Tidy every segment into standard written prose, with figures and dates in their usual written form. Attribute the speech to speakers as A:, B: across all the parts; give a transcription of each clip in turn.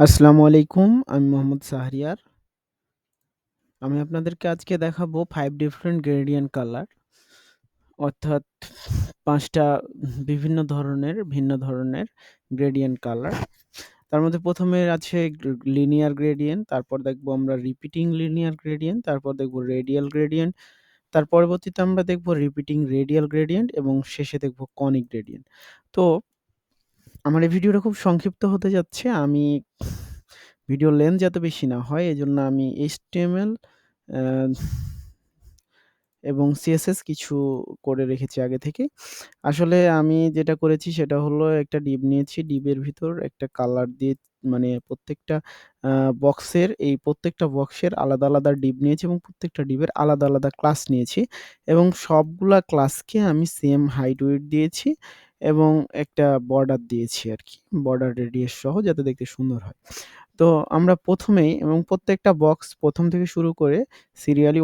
A: আসসালামু আলাইকুম। আমি মোহাম্মদ শাহরিয়ার। আমি আপনাদেরকে আজকে দেখাবো 5 ডিফারেন্ট গ্রেডিয়েন্ট কালার। অর্থাৎ ৫ টা ভিন্ন ধরনের গ্রেডিয়েন্ট কালার। তার মধ্যে ১ম এ আছে লিনিয়ার গ্রেডিয়েন্ট, তারপর দেখবো আমরা রিপিটিং লিনিয়ার গ্রেডিয়েন্ট, তারপর দেখবো রেডিয়াল গ্রেডিয়েন্ট, তার পরবর্তীতে আমরা দেখবো রিপিটিং রেডিয়াল গ্রেডিয়েন্ট এবং শেষে দেখবো কনিক গ্রেডিয়েন্ট। তো আমার এই ভিডিওটা খুব সংক্ষিপ্ত হতে যাচ্ছে। আমি ভিডিও লেন্থ যাতে বেশি না হয় এজন্য আমি HTML অ্যা এবং CSS কিছু করে রেখেছি আগে থেকেই। আসলে আমি যেটা করেছি সেটা হলো একটা ডিভ নিয়েছি। ডিভের ভিতর একটা কালার দিয়ে মানে আ প্রত্যেকটা বক্সের আলাদা, আলাদা ডিভ নিয়েছি এবং প্রত্যেকটা ডিভের আলাদা, আলাদা ক্লাস নিয়েছি এবং সবগুলা ক্লাসকে আমি সেম হাইট উইডথ দিয়েছি এবং একটা বর্ডার দিয়েছি আরকি। বর্ডার রেডিয়াস সহ যাতে দেখতে সুন্দর হয়। তো আমরা ১ম এই এবং প্রত্যেকটা বক্স ১ম থেকে শুরু করে serially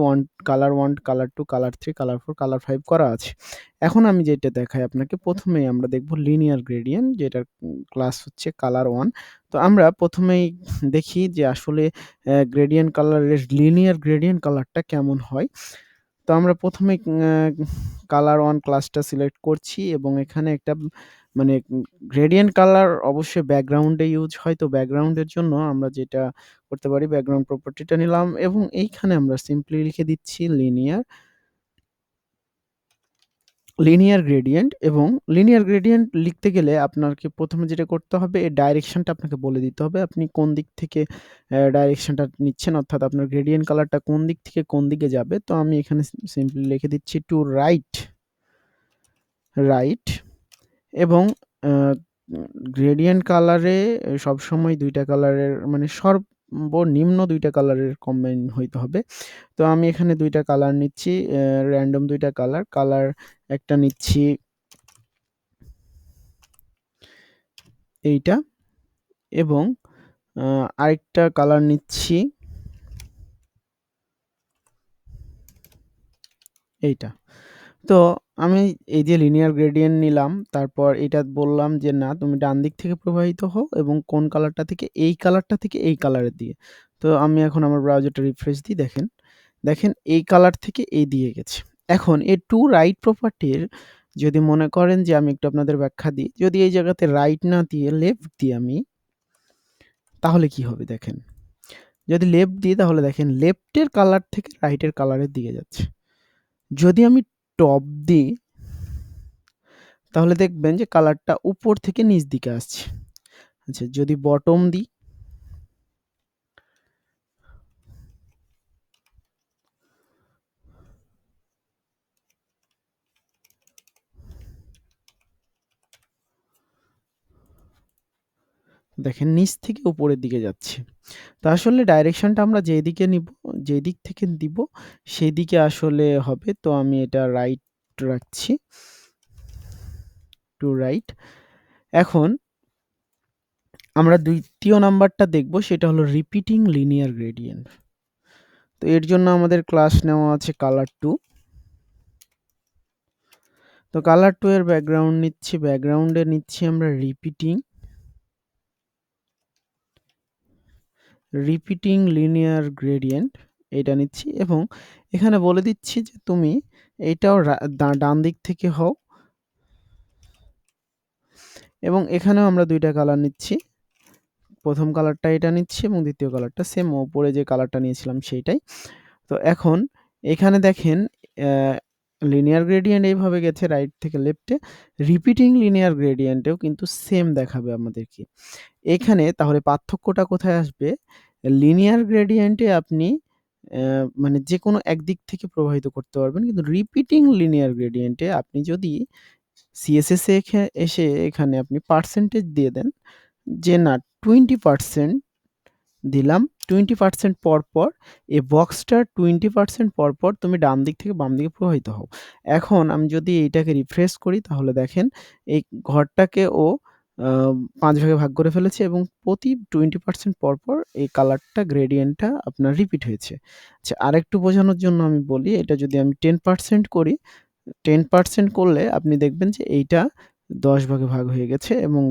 A: colour 1, colour 2, colour 3, colour 4, colour 5 করা আছে। এখন আমি যেটা দেখাই আপনাকে ১ম এই আমরা দেখব লিনিয়ার গ্রেডিয়েন্ট যেটার ক্লাস হচ্ছে কালার 1। তো আমরা ১ম এই দেখি যে আসলে লিনিয়ার গ্রেডিয়েন্ট কালারটা কেমন হয়। তো আমরা ১ম এ কালার 1 ক্লাসটা সিলেক্ট করছি এবং এখানে একটা মানে গ্রেডিয়েন্ট কালার অবশ্যই ব্যাকগ্রাউন্ডে ইউজ হয়। তো ব্যাকগ্রাউন্ডের জন্য আমরা যেটা করতে পারি ব্যাকগ্রাউন্ড প্রপার্টিটা নিলাম এবং এইখানে আমরা সিম্পলি লিখে দিচ্ছি লিনিয়ার গ্রেডিয়েন্ট এবং লিনিয়ার গ্রেডিয়েন্ট লিখতে গেলে আপনাকে ১ম এ যেটা করতে হবে এর ডাইরেকশনটা আপনাকে বলে দিতে হবে। আপনি কোন দিক থেকে ডাইরেকশনটা নিচ্ছেন অর্থাৎ আপনার গ্রেডিয়েন্ট কালারটা কোন দিক থেকে কোন দিকে যাবে। তো আমি এখানে সিম্পলি লিখে দিচ্ছি টু রাইট এবং আ গ্রেডিয়েন্ট কালারে সবসময় ২ টা কালারের মানে সর্বনিম্ন ২ টা কালারের কম্বাইন হইতে হবে। তো আমি এখানে ২ টা কালার নিচ্ছি, র‍্যান্ডম ২ টা কালার। কালার একটা নিচ্ছি এইটা এবং আ আরেকটা কালার নিচ্ছি এইটা। তো আমি এই যে লিনিয়ার গ্রেডিয়েন্ট নিলাম, তারপর এটা বললাম যে, "না, তুমি ডান দিক থেকে প্রবাহিত হও এবং কোন কালারটা থেকে এই কালারটা থেকে এই কালারের দিকে।" তো আমি এখন আমার ব্রাউজারটা রিফ্রেশ দিই দেখেন। দেখেন এই কালার থেকে এই দিকে গেছে। এখন এই টু রাইট প্রপার্টির যদি মনে করেন যে আমি একটু আপনাদের ব্যাখ্যা দিই। যদি এই জায়গাতে রাইট না দিয়ে লেফট দিই আমি, তাহলে কি হবে দেখেন। যদি লেফট দিই তাহলে দেখেন লেফটের কালার থেকে রাইটের কালারের দিকে যাচ্ছে। যদি আমি টপ দিই তাহলে দেখবেন যে কালারটা উপর থেকে নিচ দিকে আসছে। আচ্ছা যদি বটম দিই দেখেন নিচ থেকে উপরের দিকে যাচ্ছে। তো আসলে ডাইরেকশনটা আমরা যেদিক থেকে দিব সেদিকে আসলে হবে। তো আমি এটা রাইট রাখছি। To right. এখন আমরা ২য় নাম্বারটা দেখব সেটা হলো রিপিটিং লিনিয়ার গ্রেডিয়েন্ট। তো এর জন্য আমাদের ক্লাস নেওয়া আছে কালার 2। তো কালার 2 এর ব্যাকগ্রাউন্ডে নিচ্ছি আমরা রিপিটিং লিনিয়ার গ্রেডিয়েন্ট এটা নিচ্ছি এবং এখানে বলে দিচ্ছি যে তুমি এইটাও ডান দিক থেকে হও এবং এখানেও আমরা ২ টা কালার নিচ্ছি। ১ম কালারটা এটা নিচ্ছি এবং ২য় কালারটা সেম ওপরে যে কালারটা নিয়েছিলাম সেইটাই। তো এখন এখানে দেখেন অ্যা লিনিয়ার গ্রেডিয়েন্ট এইভাবে গেছে রাইট থেকে লেফটে। রিপিটিং লিনিয়ার গ্রেডিয়েন্টেও কিন্তু সেম দেখাবে আমাদেরকে। এখানে তাহলে পার্থক্যটা কোথায় আসবে? লিনিয়ার গ্রেডিয়েন্টে আপনি মানে যেকোনো একদিক থেকে প্রবাহিত করতে পারবেন। কিন্তু রিপিটিং লিনিয়ার গ্রেডিয়েন্টে আপনি যদি CSS এ এসে এখানে আপনি পার্সেন্টেজ দিয়ে দেন যে না 20% দিলাম। 20% পর এই বক্সটার 20% পর তুমি ডান দিক থেকে বাম দিকে প্রবাহিত হও। এখন আমি যদি এইটাকে রিফ্রেশ করি তাহলে দেখেন এই ঘরটাকে ও আ ৫ ভাগে ভাগ করে ফেলেছে এবং প্রতি 20% পর এই কালারটা গ্রেডিয়েন্টটা আপনার রিপিট হয়েছে। আচ্ছা আরেকটু বোঝানোর জন্য আমি বলি এটা যদি আমি 10% করি, 10% করলে আপনি দেখবেন যে এইটা ১০ ভাগে ভাগ হয়ে গেছে এবং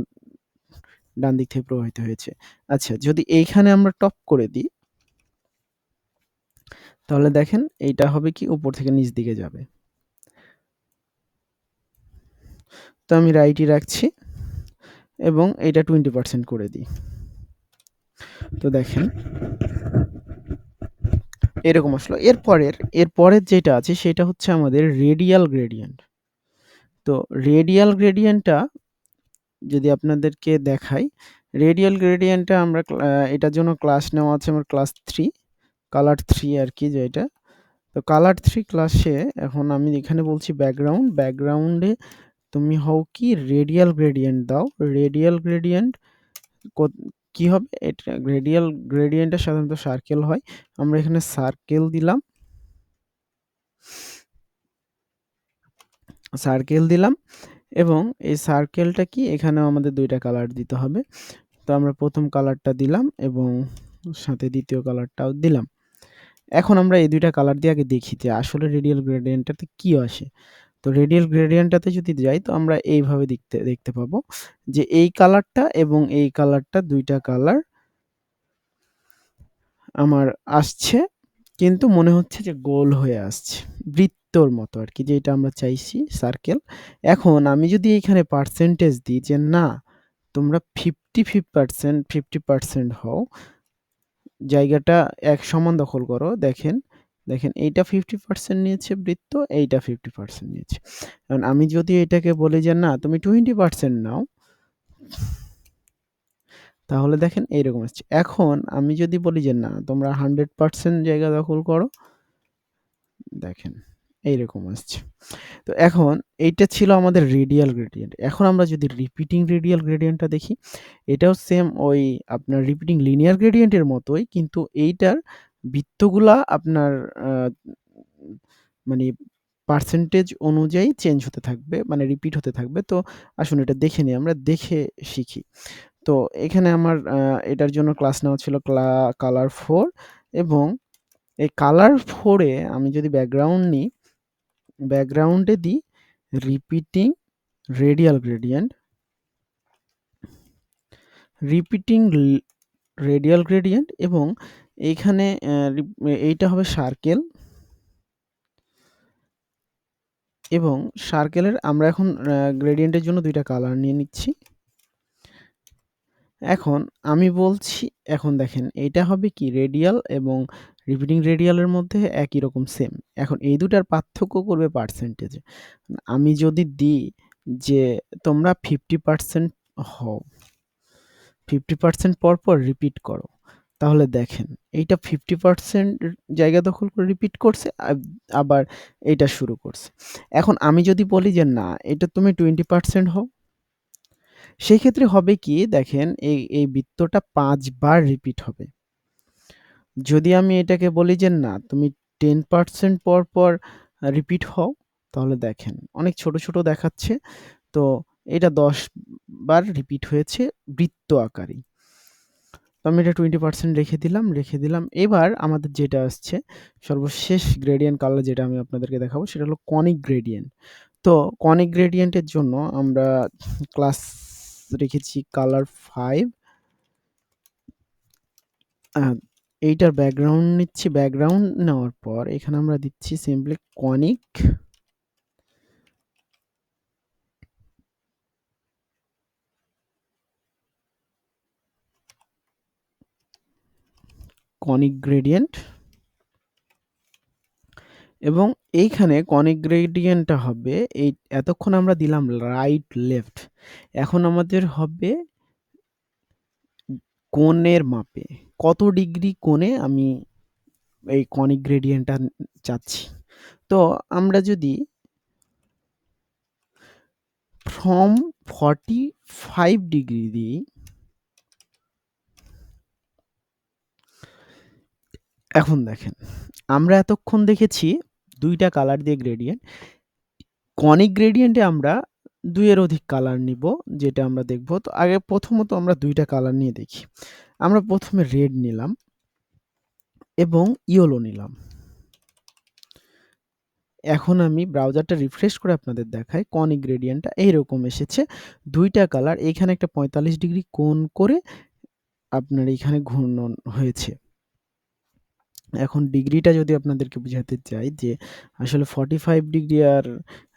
A: ডান দিক থেকে প্রবাহিত হয়েছে। আচ্ছা, যদি এইখানে আমরা টপ করে দিই, তাহলে দেখেন এইটা হবে কি উপর থেকে নিচ দিকে যাবে। তো আমি রাইটই রাখছি এবং এটা 20% করে দিই। তো দেখেন এরকম আসলো। এরপরের যেটা আছে সেটা হচ্ছে আমাদের রেডিয়াল গ্রেডিয়েন্ট। তো রেডিয়াল গ্রেডিয়েন্টটা যদি আপনাদেরকে দেখাই, রেডিয়াল গ্রেডিয়েন্টটা আমরা এটার জন্য ক্লাস নেওয়া আছে আমার ক্লাস 3, কালার 3 আরকি যেটা। তো কালার 3 ক্লাসে এখন আমি এখানে বলছি ব্যাকগ্রাউন্ডে তুমি হও কি রেডিয়াল গ্রেডিয়েন্ট দাও। রেডিয়াল গ্রেডিয়েন্ট কি হবে? এটা রেডিয়াল গ্রেডিয়েন্টটা সাধারণত সার্কেল হয়। আমরা এখানে সার্কেল দিলাম। এবং এই সার্কেলটা কি এখানেও আমাদের ২ টা কালার দিতে হবে। তো আমরা ১ম কালারটা দিলাম এবং সাথে ২য় কালারটাও দিলাম। এখন আমরা এই ২ টা কালার দিয়ে আগে দেখি যে আসলে রেডিয়াল গ্রেডিয়েন্টটাতে কি আসে। তো রেডিয়াল গ্রেডিয়েন্টটাতে যদি যাই তো আমরা এইভাবে দেখতে পাবো যে এই কালারটা এবং এই কালারটা ২ টা কালার আমার আসছে, কিন্তু মনে হচ্ছে যে গোল হয়ে আসছে। বৃত্তর মতো আরকি, যেটা আমরা চাইছি সার্কেল। এখন আমি যদি এইখানে পার্সেন্টেজ দিই যে না, তোমরা 50% হও, জায়গাটা এক সমান দখল করো। দেখেন এইটা 50% নিয়েছে বৃত্ত, এইটা 50% নিয়েছে। এখন আমি যদি এটাকে বলি যে না তুমি 20% নাও, তাহলে দেখেন এইরকম আসছে। এখন আমি যদি বলি যে না তোমরা 100% জায়গা দখল করো, দেখেন এইরকম আসছে। তো এখন এইটা ছিল আমাদের রেডিয়াল গ্রেডিয়েন্ট। এখন আমরা যদি রিপিটিং রেডিয়াল গ্রেডিয়েন্টটা দেখি, এটাও সেম ওই আপনার রিপিটিং লিনিয়ার গ্রেডিয়েন্টের মতোই, কিন্তু এইটার বৃত্তগুলা আপনার আ মানে পার্সেন্টেজ অনুযায়ী চেঞ্জ হতে থাকবে, মানে রিপিট হতে থাকবে। তো আসুন এটা দেখে নিই, আমরা দেখে শিখি। তো এখানে আমার এটার জন্য ক্লাস নেওয়া ছিল কালার 4 এবং এই কালার 4 এ আমি যদি ব্যাকগ্রাউন্ড নিই, ব্যাকগ্রাউন্ডে দিই repeating radial gradient, repeating radial gradient এবং এইখানে এইটা হবে সার্কেল এবং সার্কেলের আমরা এখন গ্রেডিয়েন্টের জন্য ২ টা কালার নিয়ে নিচ্ছি। এখন আমি বলছি, এখন দেখেন এইটা হবে কি রেডিয়াল এবং রিপিটিং রেডিয়ালের মধ্যে একই রকম সেম। এখন এই ২ টার পার্থক্য করবে পার্সেন্টেজে। আমি যদি দিই যে তোমরা 50% হও, 50% পর রিপিট করো। তাহলে দেখেন এইটা 50% জায়গা দখল করে রিপিট করছে, আবার এইটা শুরু করছে। এখন আমি যদি বলি যে না এটা তুমি 20% হও, সেক্ষেত্রে হবে কি দেখেন এই বৃত্তটা ৫ বার রিপিট হবে। যদি আমি এটাকে বলি যে না তুমি 10% পর রিপিট হও, তাহলে দেখেন অনেক ছোট দেখাচ্ছে। তো এটা ১০ বার রিপিট হয়েছে বৃত্ত আকারেই। তো আমি এটা 20% রেখে দিলাম। এবার আমাদের যেটা আসছে সর্বশেষ গ্রেডিয়েন্ট কালার যেটা আমি আপনাদেরকে দেখাবো সেটা হলো কনিক গ্রেডিয়েন্ট। তো কনিক গ্রেডিয়েন্টের জন্য আমরা ক্লাস রেখেছি কালার 5। আ এইটার ব্যাকগ্রাউন্ড নিচ্ছি। ব্যাকগ্রাউন্ড নেওয়ার পর এখানে আমরা দিচ্ছি সিম্পলি কনিক গ্রেডিয়েন্ট এবং এইখানে কনিক গ্রেডিয়েন্টটা হবে এই এতক্ষণ আমরা দিলাম রাইট লেফট। এখন আমাদের হবে কোণের মাপে। কত ডিগ্রি কোণে আমি এই কনিক গ্রেডিয়েন্টটা চাচ্ছি। তো আমরা যদি from 45 ডিগ্রি দিই, এখন দেখেন আমরা এতক্ষণ দেখেছি ২ টা কালার দিয়ে গ্রেডিয়েন্ট। কনিক গ্রেডিয়েন্টে আমরা ২ এর অধিক কালার নিব, যেটা আমরা দেখব। তো আগে প্রথমত আমরা ২ টা কালার নিয়ে দেখি। আমরা ১ম এ রেড নিলাম এবং ইয়েলো নিলাম। এখন আমি ব্রাউজারটা রিফ্রেশ করে আপনাদের দেখাই। কনিক গ্রেডিয়েন্টটা এইরকম এসেছে। ২ টা কালার, এইখানে একটা ৪৫ ডিগ্রি কোণ করে আপনার এইখানে ঘূর্ণন হয়েছে। এখন ডিগ্রিটা যদি আপনাদেরকে বুঝাতে চাই যে আসলে 45 ডিগ্রি আর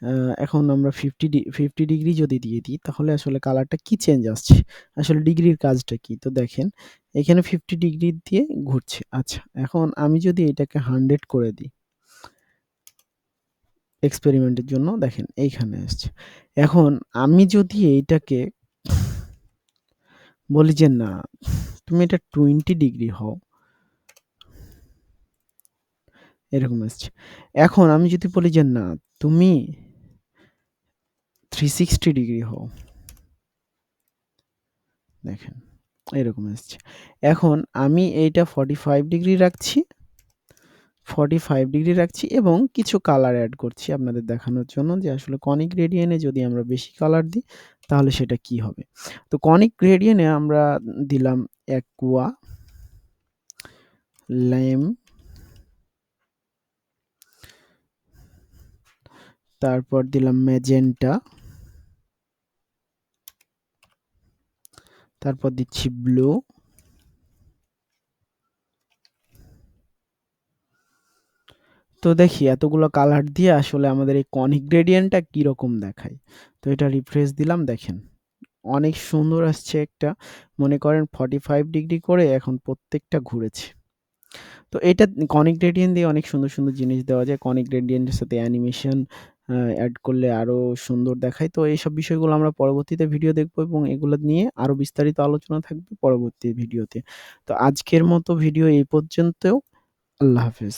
A: আ এখন আমরা 50 ডিগ্রি যদি দিয়ে দিই তাহলে আসলে কালারটা কি চেঞ্জ আসছে? আসলে ডিগ্রির কাজটা কি? তো দেখেন এখানে 50 ডিগ্রি দিয়ে ঘুরছে। আচ্ছা, এখন আমি যদি এটাকে 100 করে দিই এক্সপেরিমেন্টের জন্য, দেখেন এইখানে আসছে। এখন আমি যদি এইটাকে বলি যে না, তুমি এটা 20 ডিগ্রি হও, এরকম আসছে। এখন আমি যদি বলি যে না, তুমি 360 ডিগ্রি হও, দেখেন এরকম আসছে। এখন আমি এইটা 45 ডিগ্রি রাখছি, 45 ডিগ্রি রাখছি এবং কিছু কালার এড করছি আপনাদের দেখানোর জন্য যে আসলে কনিক গ্রেডিয়েন্টে যদি আমরা বেশি কালার দিই তাহলে সেটা কি হবে। তো কনিক গ্রেডিয়েন্টে আমরা দিলাম অ্যাকুয়া, ল্যাম, তারপর দিলাম ম্যাজেন্টা, তারপর দিচ্ছি ব্লু, তো দেখি এতগুলো কালার দিয়ে আসলে আমাদের এই কনিক গ্রেডিয়েন্টটা কিরকম দেখায়। তো এটা রিফ্রেশ দিলাম, দেখেন অনেক সুন্দর আসছে একটা, মনে করেন 45 ডিগ্রি করে এখন প্রত্যেকটা ঘুরেছে। তো এটা কনিক গ্রেডিয়েন্ট দিয়ে অনেক সুন্দর, সুন্দর জিনিস দেওয়া যায়। কনিক গ্রেডিয়েন্টের সাথে অ্যানিমেশন এড করলে আরো সুন্দর দেখায়। তো এইসব বিষয়গুলো আমরা পরবর্তীতে ভিডিও দেখব এবং এগুলো নিয়ে আরো বিস্তারিত আলোচনা থাকবে পরবর্তী ভিডিওতে। তো আজকের মতো ভিডিও এই পর্যন্ত। আল্লাহ হাফেজ।